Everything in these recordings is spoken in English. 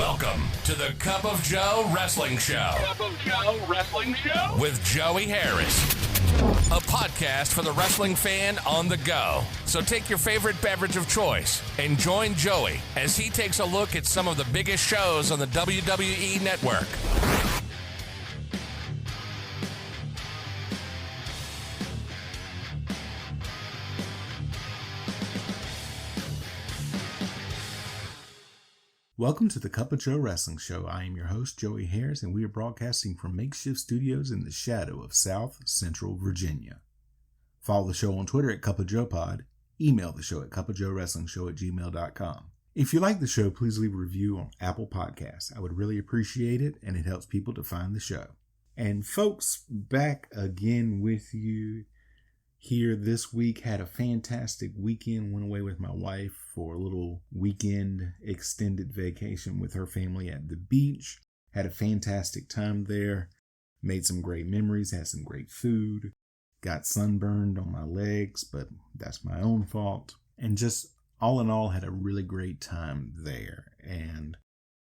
Welcome to the Cup of Joe Wrestling Show. Cup of Joe Wrestling Show? With Joey Harris. A podcast for the wrestling fan on the go. So take your favorite beverage of choice and join Joey as he takes a look at some of the biggest shows on the WWE Network. Welcome to the Cup of Joe Wrestling Show. I am your host, Joey Harris, and we are broadcasting from makeshift studios in the shadow of South Central Virginia. Follow the show on Twitter at Cup of Joe Pod. Email the show at cupofjoewrestlingshow@gmail.com. If you like the show, please leave a review on Apple Podcasts. I would really appreciate it, and it helps people to find the show. And folks, back again with you here this week. Had a fantastic weekend. Went away with my wife for a little weekend extended vacation with her family at the beach. Had a fantastic time there. Made some great memories. Had some great food. Got sunburned on my legs, but that's my own fault. And just all in all, had a really great time there. And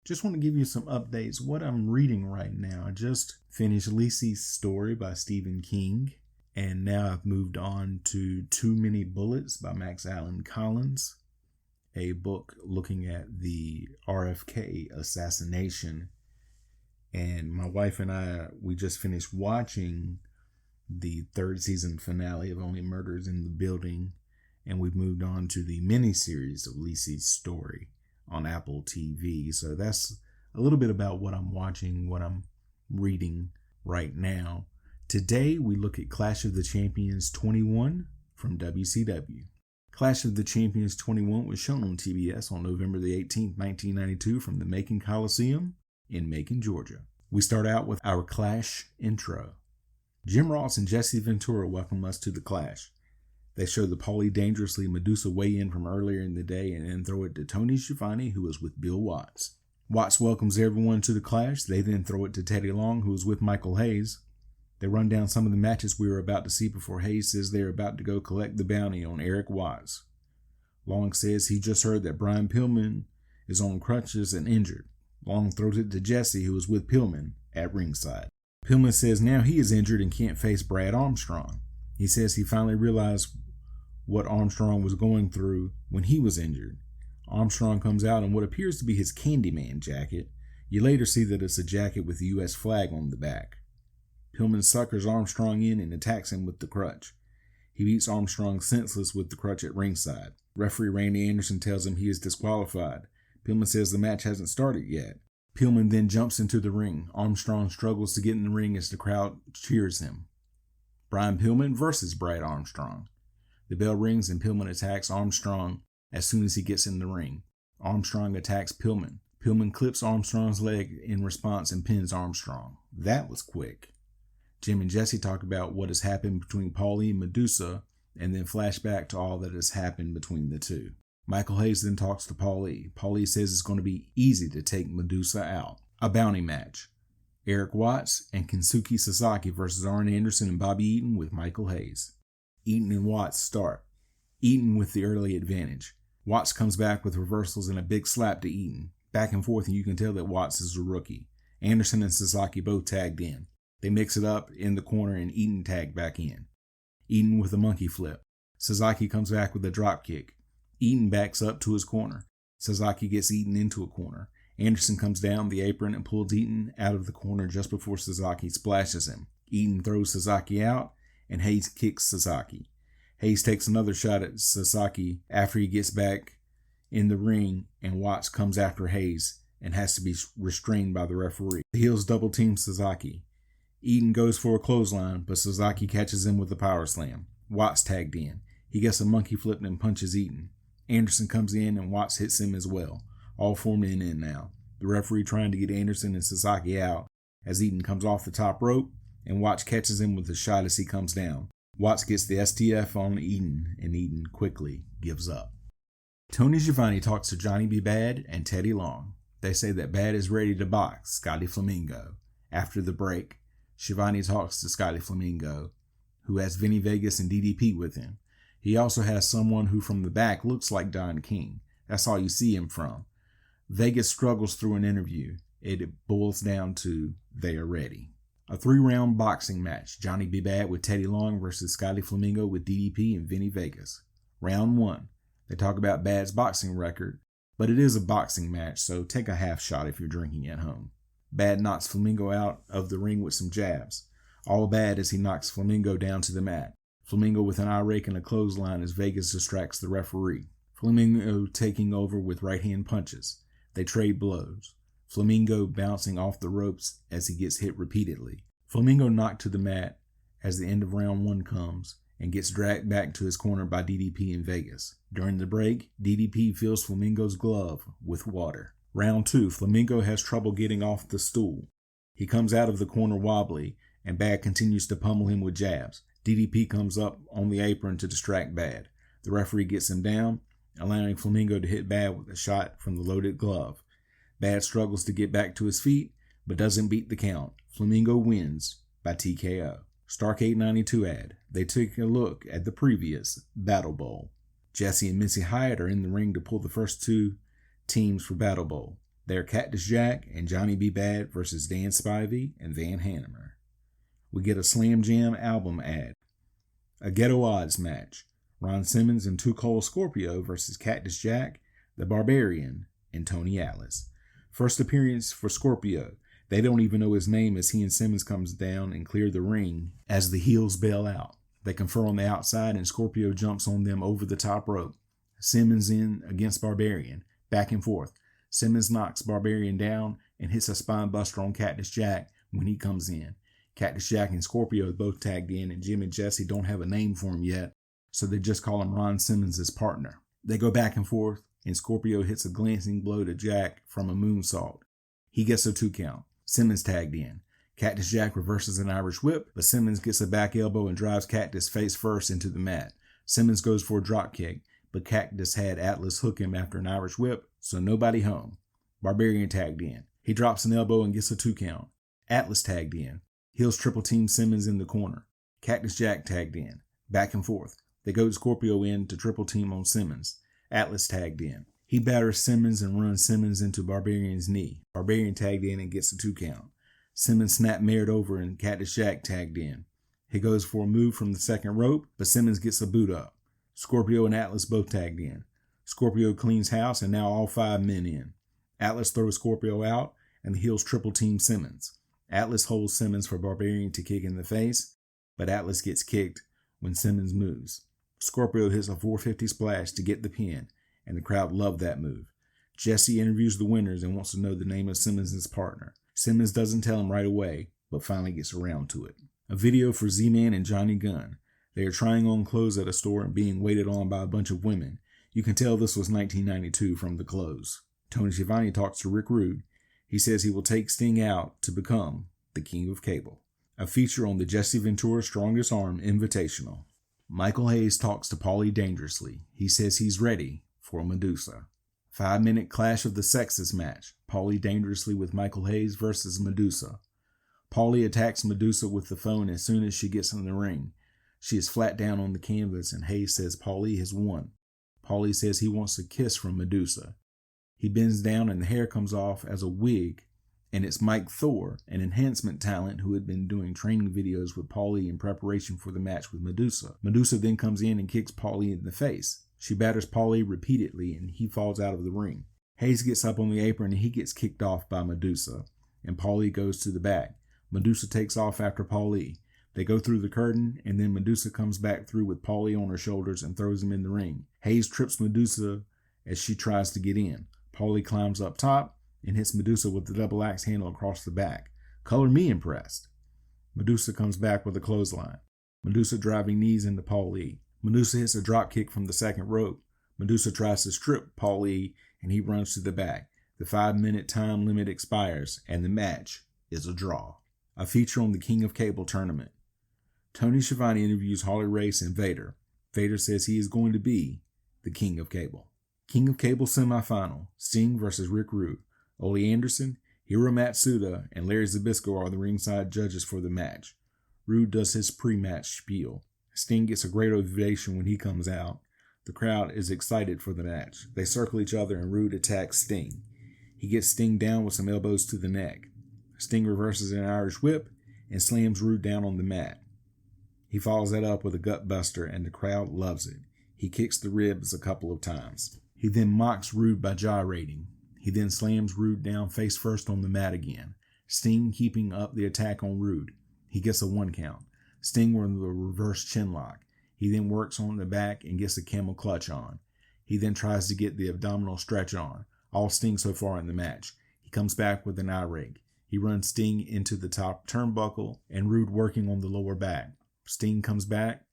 just want to give you some updates. What I'm reading right now. I just finished Lisey's Story by Stephen King. And now I've moved on to Too Many Bullets by Max Allan Collins, a book looking at the RFK assassination. And my wife and I, we just finished watching the third season finale of Only Murders in the Building. And we've moved on to the miniseries of Lisey's Story on Apple TV. So that's a little bit about what I'm watching, what I'm reading right now. Today, we look at Clash of the Champions 21 from WCW. Clash of the Champions 21 was shown on TBS on November the 18th, 1992 from the Macon Coliseum in Macon, Georgia. We start out with our Clash intro. Jim Ross and Jesse Ventura welcome us to the Clash. They show the Paulie Dangerously Medusa weigh-in from earlier in the day and then throw it to Tony Schiavone, who was with Bill Watts. Watts welcomes everyone to the Clash. They then throw it to Teddy Long, who was with Michael Hayes. They run down some of the matches we were about to see before Hayes says they're about to go collect the bounty on Eric Watts. Long says he just heard that Brian Pillman is on crutches and injured. Long throws it to Jesse, who is with Pillman at ringside. Pillman says now he is injured and can't face Brad Armstrong. He says he finally realized what Armstrong was going through when he was injured. Armstrong comes out in what appears to be his Candyman jacket. You later see that it's a jacket with the U.S. flag on the back. Pillman suckers Armstrong in and attacks him with the crutch. He beats Armstrong senseless with the crutch at ringside. Referee Randy Anderson tells him he is disqualified. Pillman says the match hasn't started yet. Pillman then jumps into the ring. Armstrong struggles to get in the ring as the crowd cheers him. Brian Pillman versus Brad Armstrong. The bell rings and Pillman attacks Armstrong as soon as he gets in the ring. Armstrong attacks Pillman. Pillman clips Armstrong's leg in response and pins Armstrong. That was quick. Jim and Jesse talk about what has happened between Paulie and Medusa and then flash back to all that has happened between the two. Michael Hayes then talks to Paulie. Paulie says it's going to be easy to take Medusa out. A bounty match. Eric Watts and Kensuke Sasaki versus Arn Anderson and Bobby Eaton with Michael Hayes. Eaton and Watts start. Eaton with the early advantage. Watts comes back with reversals and a big slap to Eaton. Back and forth, and you can tell that Watts is a rookie. Anderson and Sasaki both tagged in. They mix it up in the corner and Eaton tagged back in. Eaton with a monkey flip. Sasaki comes back with a drop kick. Eaton backs up to his corner. Sasaki gets Eaton into a corner. Anderson comes down the apron and pulls Eaton out of the corner just before Sasaki splashes him. Eaton throws Sasaki out and Hayes kicks Sasaki. Hayes takes another shot at Sasaki after he gets back in the ring and Watts comes after Hayes and has to be restrained by the referee. The heels double team Sasaki. Eaton goes for a clothesline, but Sasaki catches him with a power slam. Watts tagged in. He gets a monkey flip and punches Eaton. Anderson comes in and Watts hits him as well. All 4 men in now. The referee trying to get Anderson and Sasaki out as Eaton comes off the top rope and Watts catches him with a shot as he comes down. Watts gets the STF on Eaton and Eaton quickly gives up. Tony Schiavone talks to Johnny B. Bad and Teddy Long. They say that Bad is ready to box Scotty Flamingo. After the break, Schiavone talks to Scotty Flamingo, who has Vinny Vegas and DDP with him. He also has someone who from the back looks like Don King. That's all you see him from. Vegas struggles through an interview. It boils down to they are ready. A 3-round boxing match. Johnny B. Bad with Teddy Long versus Scotty Flamingo with DDP and Vinny Vegas. Round 1. They talk about Bad's boxing record, but it is a boxing match, so take a half shot if you're drinking at home. Bad knocks Flamingo out of the ring with some jabs. All bad as he knocks Flamingo down to the mat. Flamingo with an eye rake and a clothesline as Vegas distracts the referee. Flamingo taking over with right-hand punches. They trade blows. Flamingo bouncing off the ropes as he gets hit repeatedly. Flamingo knocked to the mat as the end of round 1 comes and gets dragged back to his corner by DDP in Vegas. During the break, DDP fills Flamingo's glove with water. Round 2, Flamingo has trouble getting off the stool. He comes out of the corner wobbly, and Bad continues to pummel him with jabs. DDP comes up on the apron to distract Bad. The referee gets him down, allowing Flamingo to hit Bad with a shot from the loaded glove. Bad struggles to get back to his feet, but doesn't beat the count. Flamingo wins by TKO. Starcade 92 ad. They take a look at the previous Battle Bowl. Jesse and Missy Hyatt are in the ring to pull the first 2 teams for Battle Bowl. They are Cactus Jack and Johnny B. Bad versus Dan Spivey and Van Hannemer. We get a Slam Jam album ad. A Ghetto Odds match. Ron Simmons and Too Cold Scorpio versus Cactus Jack, The Barbarian, and Tony Atlas. First appearance for Scorpio. They don't even know his name as he and Simmons comes down and clear the ring as the heels bail out. They confer on the outside and Scorpio jumps on them over the top rope. Simmons in against Barbarian. Back and forth. Simmons knocks Barbarian down and hits a spine buster on Cactus Jack when he comes in. Cactus Jack and Scorpio both tagged in, and Jim and Jesse don't have a name for him yet, so they just call him Ron Simmons' partner. They go back and forth, and Scorpio hits a glancing blow to Jack from a moonsault. He gets a 2 count. Simmons tagged in. Cactus Jack reverses an Irish whip, but Simmons gets a back elbow and drives Cactus face first into the mat. Simmons goes for a drop kick, but Cactus had Atlas hook him after an Irish whip, so nobody home. Barbarian tagged in. He drops an elbow and gets a 2 count. Atlas tagged in. Heels triple team Simmons in the corner. Cactus Jack tagged in. Back and forth. They go to Scorpio in to triple team on Simmons. Atlas tagged in. He batters Simmons and runs Simmons into Barbarian's knee. Barbarian tagged in and gets a 2 count. Simmons snapped Mared over and Cactus Jack tagged in. He goes for a move from the second rope, but Simmons gets a boot up. Scorpio and Atlas both tagged in. Scorpio cleans house and now all 5 men in. Atlas throws Scorpio out and the heels triple team Simmons. Atlas holds Simmons for Barbarian to kick in the face, but Atlas gets kicked when Simmons moves. Scorpio hits a 450 splash to get the pin, and the crowd loved that move. Jesse interviews the winners and wants to know the name of Simmons' partner. Simmons doesn't tell him right away, but finally gets around to it. A video for Z-Man and Johnny Gunn. They are trying on clothes at a store and being waited on by a bunch of women. You can tell this was 1992 from the clothes. Tony Schiavone talks to Rick Rude. He says he will take Sting out to become the King of Cable. A feature on the Jesse Ventura Strongest Arm Invitational. Michael Hayes talks to Paulie dangerously. He says he's ready for Medusa. 5-minute Clash of the Sexes match. Paulie dangerously with Michael Hayes versus Medusa. Paulie attacks Medusa with the phone as soon as she gets in the ring. She is flat down on the canvas and Hayes says Paulie has won. Paulie says he wants a kiss from Medusa. He bends down and the hair comes off as a wig, and it's Mike Thor, an enhancement talent who had been doing training videos with Paulie in preparation for the match with Medusa. Medusa then comes in and kicks Paulie in the face. She batters Paulie repeatedly and he falls out of the ring. Hayes gets up on the apron and he gets kicked off by Medusa, and Paulie goes to the back. Medusa takes off after Paulie. They go through the curtain, and then Medusa comes back through with Paulie on her shoulders and throws him in the ring. Hayes trips Medusa as she tries to get in. Paulie climbs up top and hits Medusa with the double axe handle across the back. Color me impressed. Medusa comes back with a clothesline. Medusa driving knees into Paulie. Medusa hits a drop kick from the second rope. Medusa tries to strip Paulie and he runs to the back. The 5-minute time limit expires and the match is a draw. A feature on the King of Cable tournament. Tony Schiavone interviews Harley Race and Vader. Vader says he is going to be the King of Cable. King of Cable semifinal. Sting versus Rick Rude. Ole Anderson, Hiro Matsuda, and Larry Zbyszko are the ringside judges for the match. Rude does his pre-match spiel. Sting gets a great ovation when he comes out. The crowd is excited for the match. They circle each other and Rude attacks Sting. He gets Sting down with some elbows to the neck. Sting reverses an Irish whip and slams Rude down on the mat. He follows that up with a gut buster and the crowd loves it. He kicks the ribs a couple of times. He then mocks Rude by gyrating. He then slams Rude down face first on the mat again. Sting keeping up the attack on Rude. He gets a 1 count. Sting with a reverse chin lock. He then works on the back and gets a camel clutch on. He then tries to get the abdominal stretch on. All Sting so far in the match. He comes back with an eye rake. He runs Sting into the top turnbuckle and Rude working on the lower back. Sting comes back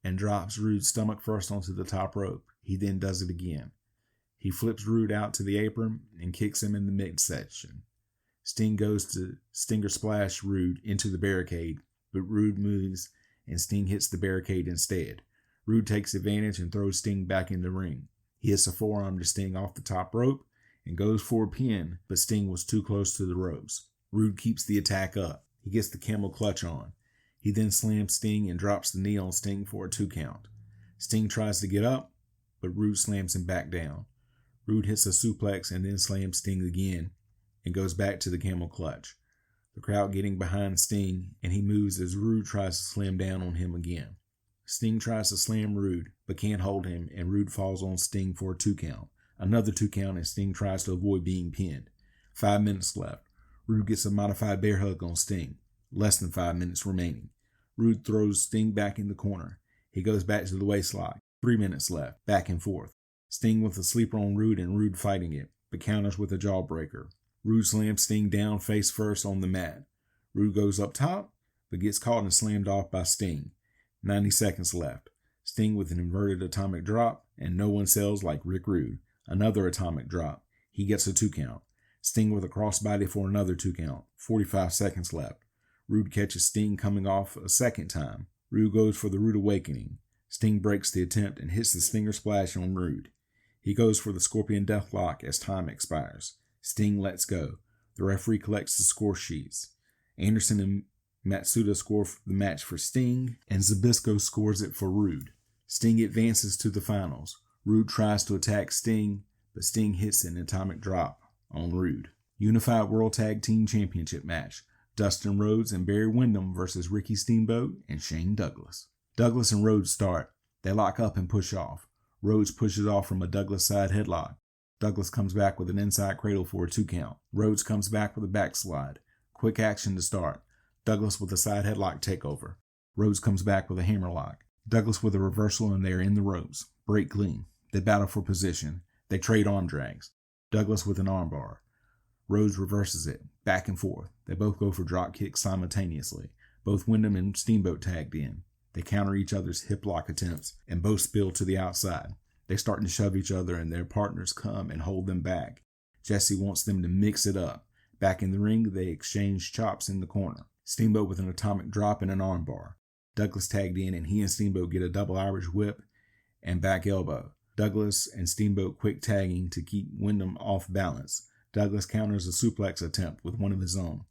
and drops Rude's stomach first onto the top rope. He then does it again. He flips Rude out to the apron and kicks him in the midsection. Sting goes to Stinger Splash Rude into the barricade, but Rude moves and Sting hits the barricade instead. Rude takes advantage and throws Sting back in the ring. He hits a forearm to Sting off the top rope and goes for a pin, but Sting was too close to the ropes. Rude keeps the attack up. He gets the camel clutch on. He then slams Sting and drops the knee on Sting for a 2 count. Sting tries to get up, but Rude slams him back down. Rude hits a suplex and then slams Sting again and goes back to the camel clutch. The crowd getting behind Sting, and he moves as Rude tries to slam down on him again. Sting tries to slam Rude, but can't hold him, and Rude falls on Sting for a 2 count. Another 2 count, and Sting tries to avoid being pinned. 5 minutes left. Rude gets a modified bear hug on Sting. Less than 5 minutes remaining. Rude throws Sting back in the corner. He goes back to the waistlock. 3 minutes left. Back and forth. Sting with a sleeper on Rude and Rude fighting it, but counters with a jawbreaker. Rude slams Sting down face first on the mat. Rude goes up top, but gets caught and slammed off by Sting. 90 seconds left. Sting with an inverted atomic drop, and no one sells like Rick Rude. Another atomic drop. He gets a 2 count. Sting with a crossbody for another 2 count. 45 seconds left. Rude catches Sting coming off a second time. Rude goes for the Rude Awakening. Sting breaks the attempt and hits the Stinger Splash on Rude. He goes for the Scorpion Deathlock as time expires. Sting lets go. The referee collects the score sheets. Anderson and Matsuda score the match for Sting, and Zbyszko scores it for Rude. Sting advances to the finals. Rude tries to attack Sting, but Sting hits an atomic drop on Rude. Unified World Tag Team Championship match. Dustin Rhodes and Barry Windham versus Ricky Steamboat and Shane Douglas. Douglas and Rhodes start. They lock up and push off. Rhodes pushes off from a Douglas side headlock. Douglas comes back with an inside cradle for a 2 count. Rhodes comes back with a backslide. Quick action to start. Douglas with a side headlock takeover. Rhodes comes back with a hammerlock. Douglas with a reversal and they are in the ropes. Break clean. They battle for position. They trade arm drags. Douglas with an armbar. Rhodes reverses it. Back and forth. They both go for drop kicks simultaneously. Both Windham and Steamboat tagged in. They counter each other's hip lock attempts and both spill to the outside. They start to shove each other and their partners come and hold them back. Jesse wants them to mix it up. Back in the ring, they exchange chops in the corner. Steamboat with an atomic drop and an armbar. Douglas tagged in and he and Steamboat get a double Irish whip and back elbow. Douglas and Steamboat quick tagging to keep Windham off balance. Douglas counters a suplex attempt with one of his own.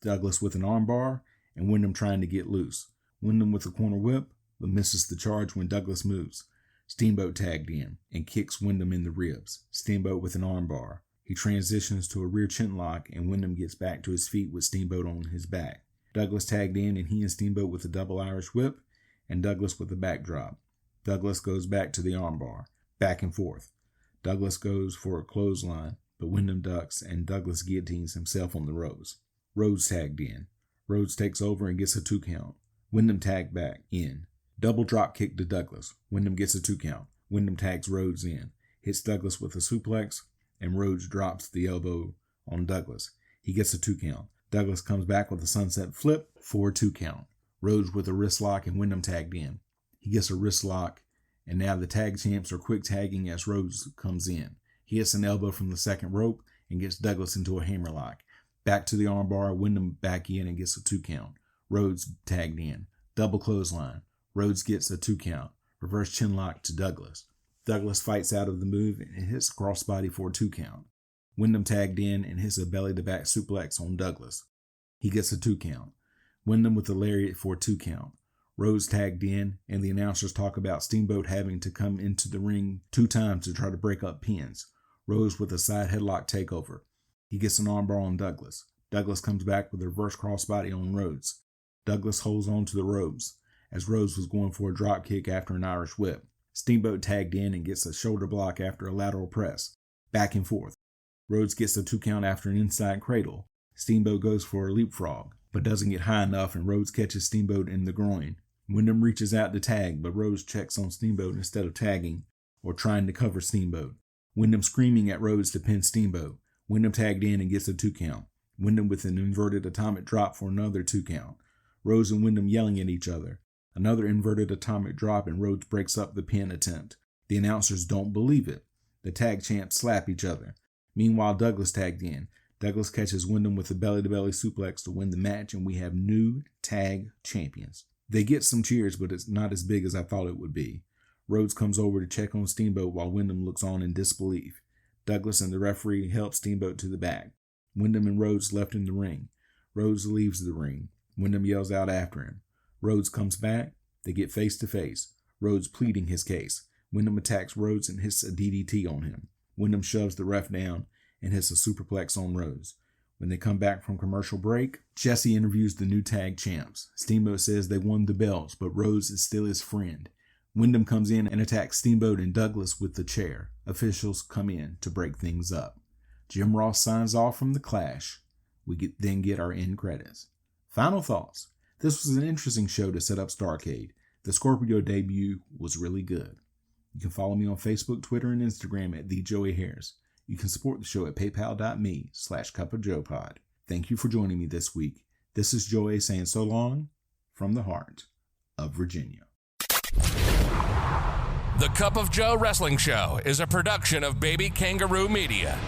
Douglas with an armbar and Windham trying to get loose. Windham with a corner whip, but misses the charge when Douglas moves. Steamboat tagged in and kicks Windham in the ribs. Steamboat with an armbar. He transitions to a rear chin lock and Windham gets back to his feet with Steamboat on his back. Douglas tagged in and he and Steamboat with a double Irish whip and Douglas with a backdrop. Douglas goes back to the armbar. Back and forth. Douglas goes for a clothesline, but Windham ducks and Douglas guillotines himself on the ropes. Rhodes tagged in. Rhodes takes over and gets a 2 count. Windham tagged back in. Double drop kick to Douglas. Windham gets a 2 count. Windham tags Rhodes in. Hits Douglas with a suplex, and Rhodes drops the elbow on Douglas. He gets a 2 count. Douglas comes back with a sunset flip for a 2 count. Rhodes with a wrist lock and Windham tagged in. He gets a wrist lock, and now the tag champs are quick tagging as Rhodes comes in. He hits an elbow from the second rope and gets Douglas into a hammerlock. Back to the armbar, Windham back in and gets a 2 count. Rhodes tagged in. Double clothesline. Rhodes gets a 2 count. Reverse chin lock to Douglas. Douglas fights out of the move and hits a crossbody for a 2 count. Windham tagged in and hits a belly-to-back suplex on Douglas. He gets a 2 count. Windham with a lariat for a 2 count. Rhodes tagged in, and the announcers talk about Steamboat having to come into the ring 2 times to try to break up pins. Rhodes with a side headlock takeover. He gets an armbar on Douglas. Douglas comes back with a reverse crossbody on Rhodes. Douglas holds on to the ropes as Rhodes was going for a drop kick after an Irish whip. Steamboat tagged in and gets a shoulder block after a lateral press. Back and forth. Rhodes gets a 2 count after an inside cradle. Steamboat goes for a leapfrog, but doesn't get high enough, and Rhodes catches Steamboat in the groin. Windham reaches out to tag, but Rhodes checks on Steamboat instead of tagging or trying to cover Steamboat. Windham screaming at Rhodes to pin Steamboat. Windham tagged in and gets a 2 count. Windham with an inverted atomic drop for another 2 count. Rhodes and Windham yelling at each other. Another inverted atomic drop, and Rhodes breaks up the pin attempt. The announcers don't believe it. The tag champs slap each other. Meanwhile, Douglas tagged in. Douglas catches Windham with a belly-to-belly suplex to win the match, and we have new tag champions. They get some cheers, but it's not as big as I thought it would be. Rhodes comes over to check on Steamboat while Windham looks on in disbelief. Douglas and the referee help Steamboat to the back. Windham and Rhodes left in the ring. Rhodes leaves the ring. Windham yells out after him. Rhodes comes back. They get face to face. Rhodes pleading his case. Windham attacks Rhodes and hits a DDT on him. Windham shoves the ref down and hits a superplex on Rhodes. When they come back from commercial break, Jesse interviews the new tag champs. Steamboat says they won the belts, but Rhodes is still his friend. Windham comes in and attacks Steamboat and Douglas with the chair. Officials come in to break things up. Jim Ross signs off from the Clash. We then get our end credits. Final thoughts. This was an interesting show to set up Starrcade. The Scorpio debut was really good. You can follow me on Facebook, Twitter, and Instagram at TheJoeyHairs. You can support the show at paypal.me/cupofjoepod. Thank you for joining me this week. This is Joey saying so long from the heart of Virginia. The Cup of Joe Wrestling Show is a production of Baby Kangaroo Media.